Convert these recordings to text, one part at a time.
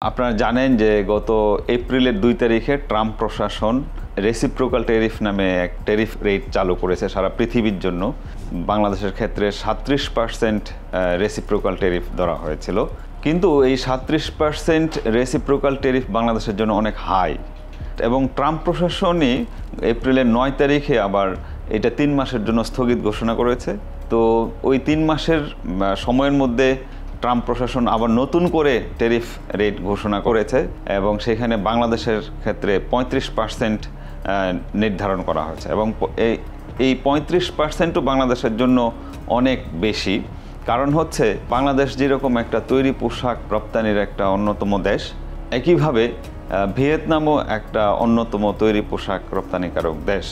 আপনারা জানেন যে গত এপ্রিলের ২ তারিখে ট্রাম্প প্রশাসন রেসিপ্রোকাল ট্যারিফ নামে এক ট্যারিফ রেট চালু করেছে সারা পৃথিবীর জন্য। বাংলাদেশের ক্ষেত্রে ৩৭% রেসিপ্রোকাল ট্যারিফ ধরা হয়েছিল, কিন্তু এই ৩৭% রেসিপ্রোকাল ট্যারিফ বাংলাদেশের জন্য অনেক হাই, এবং ট্রাম্প প্রশাসনই এপ্রিলের ৯ তারিখে আবার এটা ৩ মাসের জন্য স্থগিত ঘোষণা করেছে। তো ওই ৩ মাসের সময়ের মধ্যে ট্রাম্প প্রশাসন আবার নতুন করে ট্যারিফ রেট ঘোষণা করেছে, এবং সেখানে বাংলাদেশের ক্ষেত্রে ৩৫% নির্ধারণ করা হয়েছে, এবং এই ৩৫%ও বাংলাদেশের জন্য অনেক বেশি। কারণ হচ্ছে বাংলাদেশ যেরকম একটা তৈরি পোশাক রপ্তানির একটা অন্যতম দেশ, একইভাবে ভিয়েতনামও একটা অন্যতম তৈরি পোশাক রপ্তানিকারক দেশ।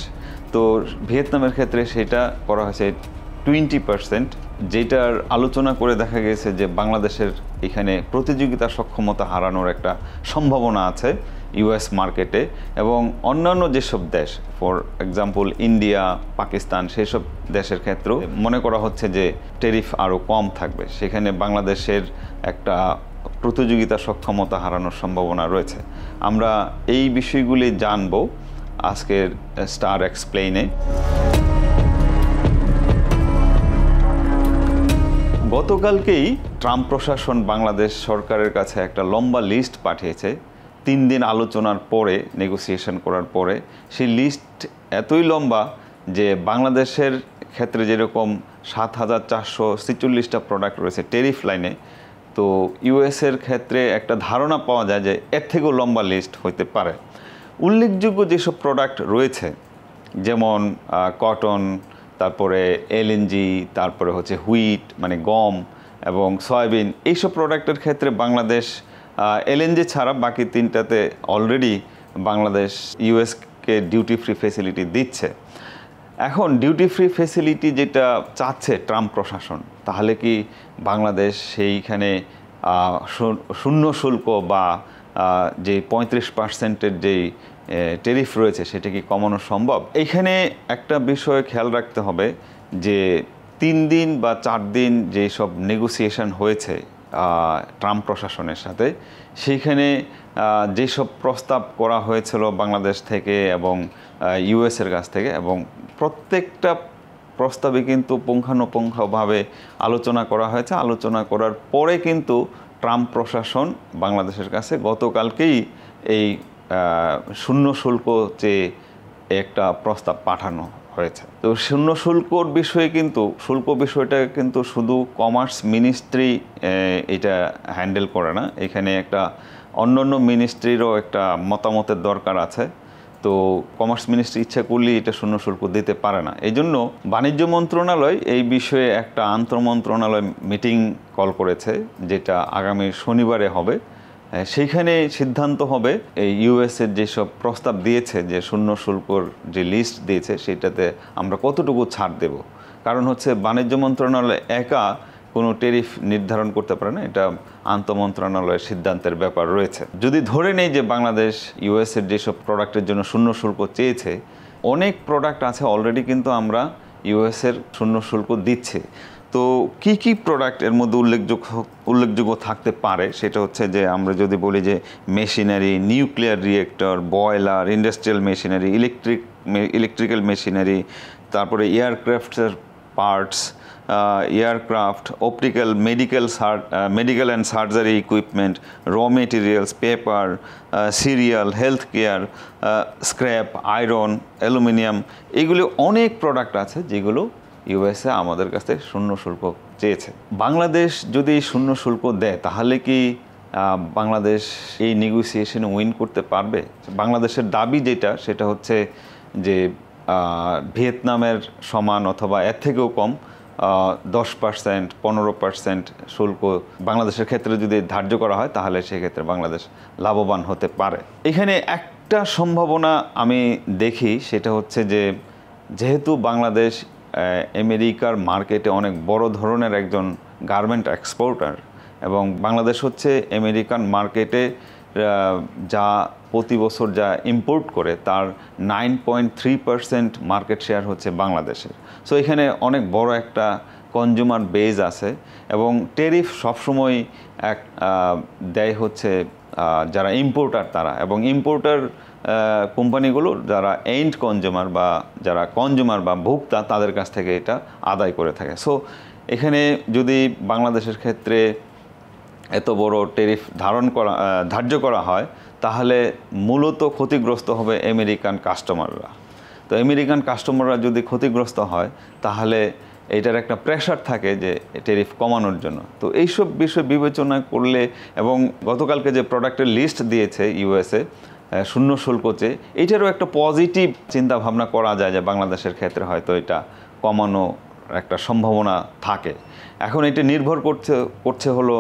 তো ভিয়েতনামের ক্ষেত্রে সেটা করা হয়েছে 20%, যেটার আলোচনা করে দেখা গেছে যে বাংলাদেশের এখানে প্রতিযোগিতা সক্ষমতা হারানোর একটা সম্ভাবনা আছে ইউএস মার্কেটে, এবং অন্যান্য যেসব দেশ, ফর এক্সাম্পল ইন্ডিয়া, পাকিস্তান, সেসব দেশের ক্ষেত্রেও মনে করা হচ্ছে যে ট্যারিফ আরও কম থাকবে, সেখানে বাংলাদেশের একটা প্রতিযোগিতা সক্ষমতা হারানোর সম্ভাবনা রয়েছে। আমরা এই বিষয়গুলি জানব আজকের স্টার এক্সপ্লেইনে। গতকালকেই ট্রাম্প প্রশাসন বাংলাদেশ সরকারের কাছে একটা লম্বা লিস্ট পাঠিয়েছে 3 দিন আলোচনার পরে, নেগোসিয়েশন করার পরে। সেই লিস্ট এতই লম্বা যে বাংলাদেশের ক্ষেত্রে যেরকম ৭,৪৪৬টা প্রোডাক্ট রয়েছে ট্যারিফ লাইনে, তো ইউএসের ক্ষেত্রে একটা ধারণা পাওয়া যায় যে এর থেকেও লম্বা লিস্ট হইতে পারে। উল্লেখযোগ্য যেসব প্রোডাক্ট রয়েছে, যেমন কটন, তারপরে এলএনজি, তারপরে হচ্ছে হুইট মানে গম, এবং সয়াবিন, এইসব প্রোডাক্টের ক্ষেত্রে বাংলাদেশ এলএনজি ছাড়া বাকি 3টাতে অলরেডি বাংলাদেশ ইউএসকে ডিউটি ফ্রি ফ্যাসিলিটি দিচ্ছে। এখন ডিউটি ফ্রি ফ্যাসিলিটি যেটা চাচ্ছে ট্রাম্প প্রশাসন, তাহলে কি বাংলাদেশ সেইখানে শূন্য শুল্ক বা যে 35%-এর যেই ট্যারিফ রয়েছে সেটা কি কমানো সম্ভব? এইখানে একটা বিষয় খেয়াল রাখতে হবে যে 3 দিন বা 4 দিন যেসব নেগোসিয়েশন হয়েছে ট্রাম্প প্রশাসনের সাথে, সেইখানে যেসব প্রস্তাব করা হয়েছিল বাংলাদেশ থেকে এবং ইউএসের কাছ থেকে, এবং প্রত্যেকটা প্রস্তাবে কিন্তু পুঙ্খানুপুঙ্খভাবে আলোচনা করা হয়েছে। আলোচনা করার পরে কিন্তু ট্রাম্প প্রশাসন বাংলাদেশের কাছে গতকালকেই এই শূন্য শুল্ক চেয়ে একটা প্রস্তাব পাঠানো হয়েছে। তো শূন্য শুল্কর বিষয়ে কিন্তু শুল্ক বিষয়টা কিন্তু শুধু কমার্স মিনিস্ট্রি এটা হ্যান্ডেল করে না, এখানে একটা অন্যান্য মিনিস্ট্রিরও একটা মতামতের দরকার আছে। তো কমার্স মিনিস্ট্রি ইচ্ছা করলেই এটা শূন্য শুল্ক দিতে পারে না। এই জন্য বাণিজ্য মন্ত্রণালয় এই বিষয়ে একটা আন্তঃমন্ত্রণালয় মিটিং কল করেছে, যেটা আগামী শনিবারে হবে। সেইখানে সিদ্ধান্ত হবে এই ইউএসের যেসব প্রস্তাব দিয়েছে, যে শূন্য শুল্কর যে লিস্ট দিয়েছে সেটাতে আমরা কতটুকু ছাড় দেব। কারণ হচ্ছে বাণিজ্য মন্ত্রণালয় একা কোনো ট্যারিফ নির্ধারণ করতে পারে না, এটা আন্তঃমন্ত্রণালয়ের সিদ্ধান্তের ব্যাপার রয়েছে। যদি ধরে নেই যে বাংলাদেশ ইউএসের যেসব প্রোডাক্টের জন্য শূন্য শুল্ক চেয়েছে, অনেক প্রোডাক্ট আছে অলরেডি কিন্তু আমরা ইউএসের শূন্য শুল্ক দিচ্ছে। তো কি কি প্রোডাক্ট এর মধ্যে উল্লেখযোগ্য থাকতে পারে সেটা হচ্ছে যে, আমরা যদি বলি যে machinery, nuclear reactor, boiler, industrial machinery, electrical machinery, তারপরে এয়ারক্রাফটের parts, aircraft, optical, medical and surgery equipment, raw materials, paper, cereal, health care, scrap, iron, aluminium, এগুলো অনেক প্রোডাক্ট আছে যেগুলো ইউএসএ আমাদের কাছে শূন্য শুল্ক চেয়েছে। বাংলাদেশ যদি শূন্য শুল্ক দেয়, তাহলে কি বাংলাদেশ এই নেগোসিয়েশনে উইন করতে পারবে? বাংলাদেশের দাবি যেটা, সেটা হচ্ছে যে ভিয়েতনামের সমান অথবা এর থেকেও কম 10%, 15% শুল্ক বাংলাদেশের ক্ষেত্রে যদি ধার্য করা হয়, তাহলে সেক্ষেত্রে বাংলাদেশ লাভবান হতে পারে। এখানে একটা সম্ভাবনা আমি দেখি, সেটা হচ্ছে যে যেহেতু বাংলাদেশ আমেরিকার মার্কেটে অনেক বড় ধরনের একজন গার্মেন্ট এক্সপোর্টার, এবং বাংলাদেশ হচ্ছে আমেরিকান মার্কেটে যা প্রতি বছর যা ইম্পোর্ট করে তার 9.3% মার্কেট শেয়ার হচ্ছে বাংলাদেশের। সো এখানে অনেক বড় একটা কনজিউমার বেজ আছে এবং টেরিফ সবসময় এক দেয় হচ্ছে যারা ইম্পোর্টার তারা, এবং ইম্পোর্টার কোম্পানিগুলো যারা এন্ড কনজিউমার বা যারা কনজিউমার বা ভোক্তা তাদের কাছ থেকে এটা আদায় করে থাকে। সো এখানে যদি বাংলাদেশের ক্ষেত্রে এত বড় টেরিফ ধার্য করা হয় তাহলে মূলত ক্ষতিগ্রস্ত হবে আমেরিকান কাস্টমাররা। তো আমেরিকান কাস্টমাররা যদি ক্ষতিগ্রস্ত হয় তাহলে এটার একটা প্রেশার থাকে যে টেরিফ কমানোর জন্য। তো এইসব বিষয় বিবেচনা করলে এবং গতকালকে যে প্রোডাক্টের লিস্ট দিয়েছে ইউএসএ শূন্য শুল্ক চেয়ে, এইটারও একটা পজিটিভ চিন্তা ভাবনা করা যায় যে বাংলাদেশের ক্ষেত্রে হয়তো এটা কমানো একটা সম্ভাবনা থাকে। এখন এটা নির্ভর করছে হলো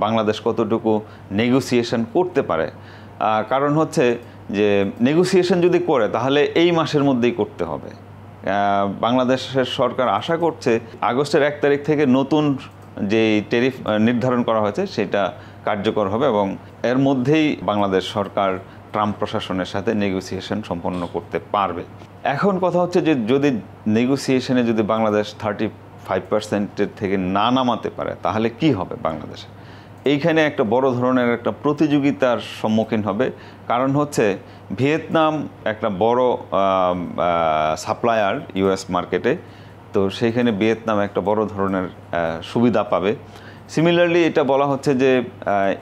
বাংলাদেশ কতটুকু নেগোসিয়েশন করতে পারে। কারণ হচ্ছে যে নেগোসিয়েশন যদি করে তাহলে এই মাসের মধ্যেই করতে হবে। বাংলাদেশের সরকার আশা করছে আগস্টের 1 তারিখ থেকে নতুন যে টেরিফ নির্ধারণ করা হয়েছে সেটা কার্যকর হবে এবং এর মধ্যেই বাংলাদেশ সরকার ট্রাম্প প্রশাসনের সাথে নেগোসিয়েশন সম্পন্ন করতে পারবে। এখন কথা হচ্ছে যে যদি নেগোসিয়েশনে যদি বাংলাদেশ 35% থেকে না নামাতে পারে তাহলে কি হবে বাংলাদেশে? এইখানে একটা বড় ধরনের একটা প্রতিযোগিতার সম্মুখীন হবে। কারণ হচ্ছে ভিয়েতনাম একটা বড় সাপ্লায়ার ইউএস মার্কেটে, তো সেইখানে ভিয়েতনাম একটা বড় ধরনের সুবিধা পাবে। সিমিলারলি এটা বলা হচ্ছে যে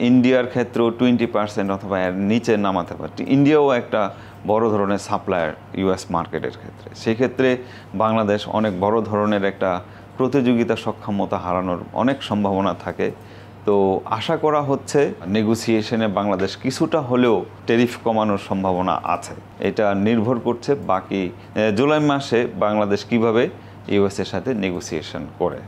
ইন্ডিয়ার ক্ষেত্রেও 20% অথবা এর নিচে নামাতে পারে। ইন্ডিয়াও একটা বড় ধরনের সাপ্লায়ার ইউএস মার্কেটের ক্ষেত্রে, সেই ক্ষেত্রে বাংলাদেশ অনেক বড় ধরনের একটা প্রতিযোগিতা সক্ষমতা হারানোর অনেক সম্ভাবনা থাকে। তো আশা করা হচ্ছে নেগোসিয়েশনে বাংলাদেশ কিছুটা হলেও টেরিফ কমানোর সম্ভাবনা আছে। এটা নির্ভর করছে বাকি জুলাই মাসে বাংলাদেশ কিভাবে ইউএসের সাথে নেগোসিয়েশন করে।